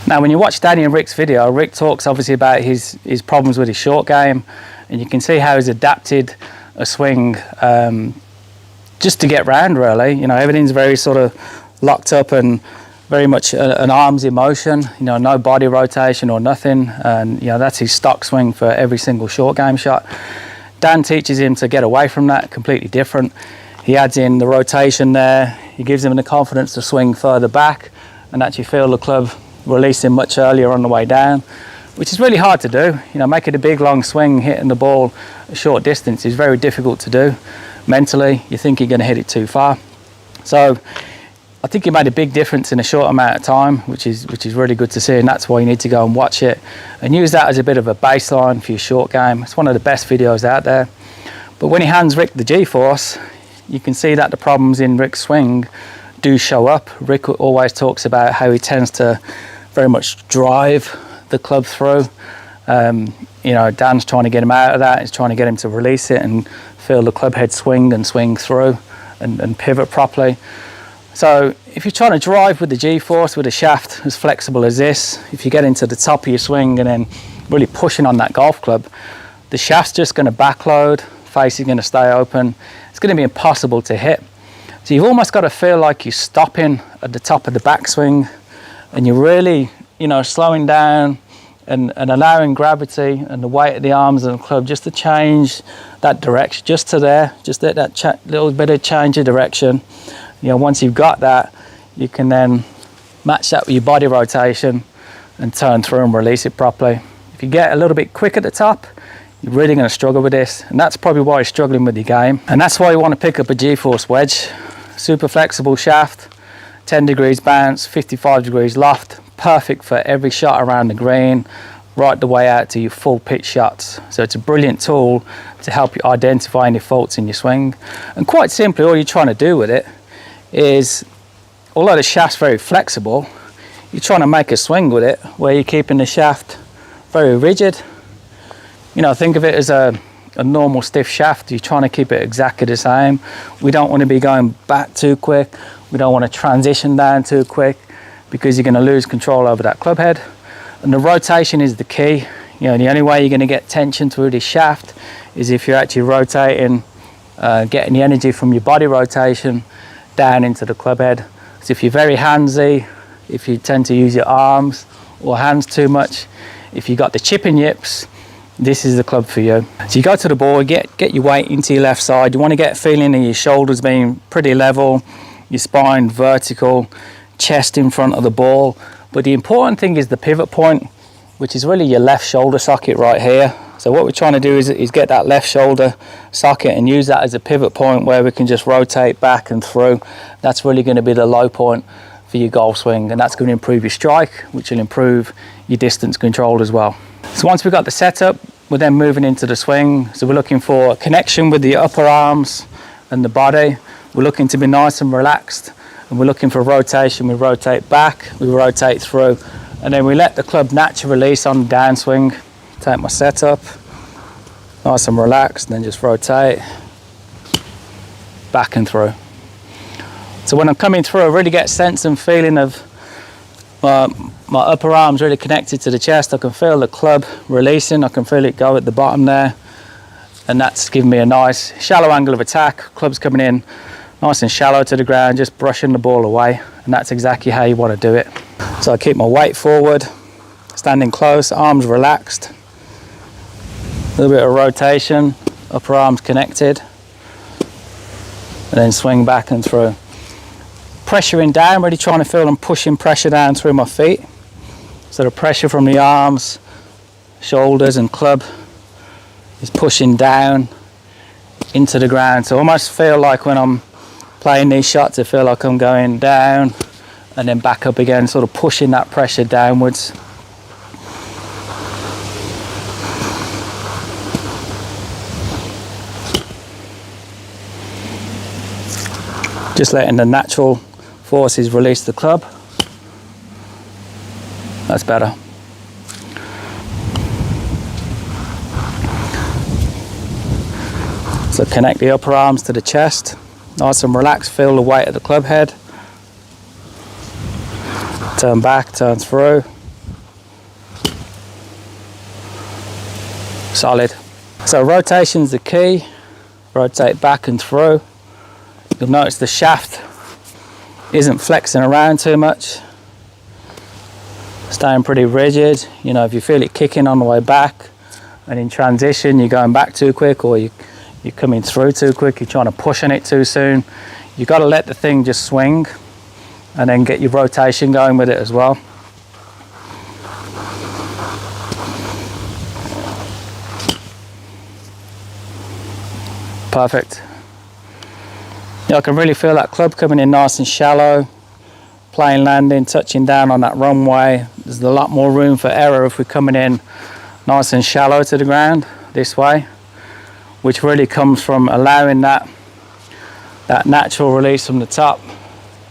Now when you watch Danny and Rick's video, Rick talks obviously about his problems with his short game, and you can see how he's adapted a swing just to get round really. You know, everything's very sort of locked up and very much an arms in motion, you know, no body rotation or nothing, and you know, that's his stock swing for every single short game shot. Dan teaches him to get away from that, completely different. He adds in the rotation there, he gives him the confidence to swing further back and actually feel the club releasing much earlier on the way down, which is really hard to do. You know, making a big long swing, hitting the ball a short distance is very difficult to do. Mentally, you think you're going to hit it too far. So I think he made a big difference in a short amount of time, which is really good to see, and that's why you need to go and watch it and use that as a bit of a baseline for your short game. It's one of the best videos out there. But when he hands Rick the GForce, you can see that the problems in Rick's swing do show up. Rick always talks about how he tends to very much drive the club through. You know, Dan's trying to get him out of that. He's trying to get him to release it and feel the club head swing and swing through and pivot properly. So if you're trying to drive with the GForce with a shaft as flexible as this, if you get into the top of your swing and then really pushing on that golf club, the shaft's just going to backload, face is going to stay open. It's going to be impossible to hit. So you've almost got to feel like you're stopping at the top of the backswing, and you're really, you know, slowing down and allowing gravity and the weight of the arms and the club just to change that direction, just to there, just that little bit of change of direction. You know, once you've got that, you can then match that with your body rotation and turn through and release it properly. If you get a little bit quick at the top, you're really going to struggle with this, and that's probably why you're struggling with your game. And that's why you want to pick up a GForce wedge. Super flexible shaft, 10 degrees bounce, 55 degrees loft, perfect for every shot around the green, right the way out to your full pitch shots. So it's a brilliant tool to help you identify any faults in your swing. And quite simply, all you're trying to do with it is, although the shaft's very flexible, you're trying to make a swing with it where you're keeping the shaft very rigid. You know, think of it as a normal stiff shaft. You're trying to keep it exactly the same. We don't want to be going back too quick. We don't want to transition down too quick, because you're going to lose control over that club head. And the rotation is the key. You know, the only way you're going to get tension through this shaft is if you're actually rotating, getting the energy from your body rotation down into the club head. So if you're very handsy, if you tend to use your arms or hands too much, if you've got the chipping yips, this is the club for you. So you go to the ball, get your weight into your left side. You want to get a feeling of your shoulders being pretty level, your spine vertical, chest in front of the ball. But the important thing is the pivot point, which is really your left shoulder socket right here. So what we're trying to do is get that left shoulder socket and use that as a pivot point where we can just rotate back and through. That's really going to be the low point for your golf swing, and that's going to improve your strike, which will improve your distance control as well. So once we've got the setup, we're then moving into the swing. So we're looking for a connection with the upper arms and the body. We're looking to be nice and relaxed, and we're looking for rotation. We rotate back, we rotate through, and then we let the club naturally release on the downswing. Take my setup, nice and relaxed, and then just rotate back and through. So when I'm coming through, I really get a sense and feeling of my upper arms really connected to the chest. I can feel the club releasing, I can feel it go at the bottom there, and that's giving me a nice shallow angle of attack. Club's coming in nice and shallow to the ground, just brushing the ball away, and that's exactly how you want to do it. So I keep my weight forward, standing close, arms relaxed, a little bit of rotation, upper arms connected, and then swing back and through. Pressuring down, really trying to feel and pushing pressure down through my feet. So the pressure from the arms, shoulders and club is pushing down into the ground. So I almost feel like when I'm playing these shots, I feel like I'm going down and then back up again, sort of pushing that pressure downwards. Just letting the natural forces release the club. That's better. So connect the upper arms to the chest, nice and relaxed, feel the weight of the club head. Turn back, turn through, solid. So rotation's the key. Rotate back and through. You'll notice the shaft isn't flexing around too much, staying pretty rigid. You know, if you feel it kicking on the way back and in transition you're going back too quick, or you're coming through too quick, you're trying to push on it too soon, you've got to let the thing just swing and then get your rotation going with it as well. Perfect. Yeah, I can really feel that club coming in nice and shallow, plain landing, touching down on that runway. There's a lot more room for error if we're coming in nice and shallow to the ground this way, which really comes from allowing that natural release from the top.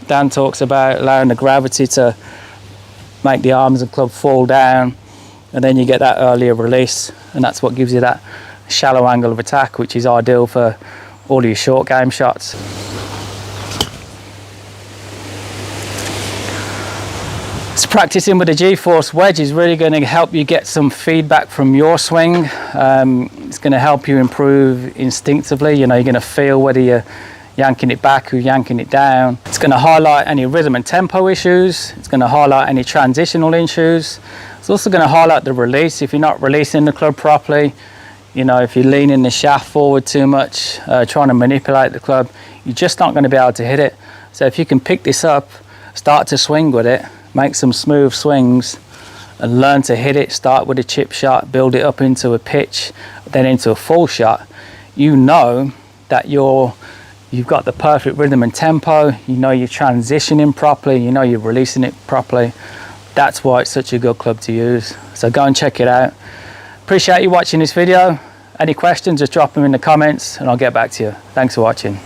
Dan talks about allowing the gravity to make the arms and club fall down, and then you get that earlier release, and that's what gives you that shallow angle of attack, which is ideal for all your short game shots. So practicing with the GForce wedge is really going to help you get some feedback from your swing. It's going to help you improve instinctively. You know, you're going to feel whether you're yanking it back or yanking it down. It's going to highlight any rhythm and tempo issues. It's going to highlight any transitional issues. It's also going to highlight the release. If you're not releasing the club properly, you know, if you're leaning the shaft forward too much, trying to manipulate the club, you're just not going to be able to hit it. So if you can pick this up, start to swing with it, make some smooth swings and learn to hit it, start with a chip shot, build it up into a pitch, then into a full shot, you know that you've got the perfect rhythm and tempo, you know you're transitioning properly, you know you're releasing it properly. That's why it's such a good club to use. So go and check it out. Appreciate you watching this video. Any questions, just drop them in the comments and I'll get back to you. Thanks for watching.